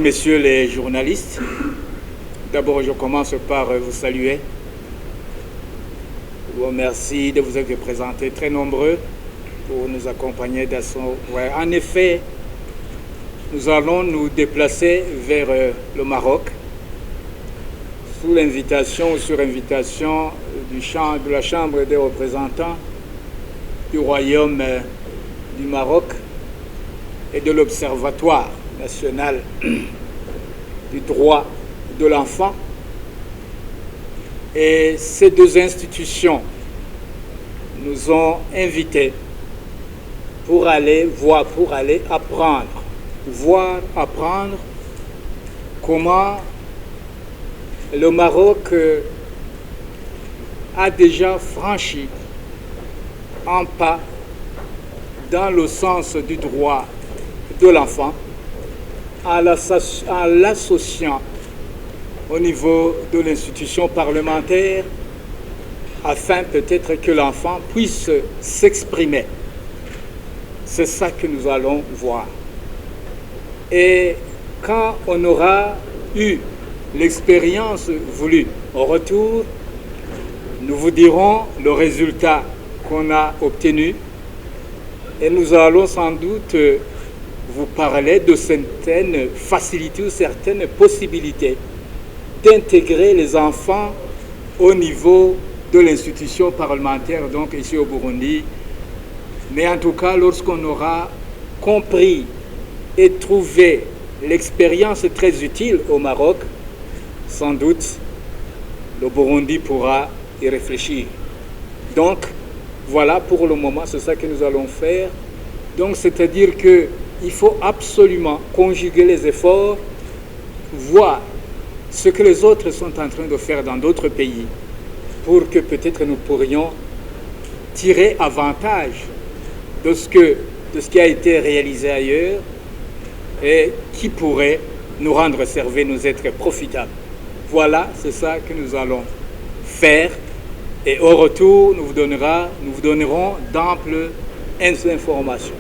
messieurs les journalistes, d'abord je commence par vous saluer. Je vous remercie de vous être présentés très nombreux pour nous accompagner dans son... Ouais, en effet, nous allons nous déplacer vers le Maroc sous l'invitation ou sur invitation de la Chambre des représentants du Royaume du Maroc et de l'Observatoire national du droit de l'enfant. Et ces deux institutions nous ont invités pour aller apprendre comment le Maroc a déjà franchi un pas dans le sens du droit de l'enfant en l'associant au niveau de l'institution parlementaire afin peut-être que l'enfant puisse s'exprimer. C'est ça que nous allons voir. Et quand on aura eu l'expérience voulue au retour, nous vous dirons le résultat qu'on a obtenu et nous allons sans doute vous parler de certaines facilités ou certaines possibilités d'intégrer les enfants au niveau de l'institution parlementaire, donc ici au Burundi. Mais en tout cas, lorsqu'on aura compris et trouvé l'expérience très utile au Maroc, sans doute, le Burundi pourra y réfléchir. Donc, voilà pour le moment, c'est ça que nous allons faire. Donc, c'est-à-dire qu'il faut absolument conjuguer les efforts, voir ce que les autres sont en train de faire dans d'autres pays, pour que peut-être nous pourrions tirer avantage de ce qui a été réalisé ailleurs et qui pourrait nous rendre service, nous être profitables. Voilà, c'est ça que nous allons faire. Et au retour, nous vous donnerons d'amples informations.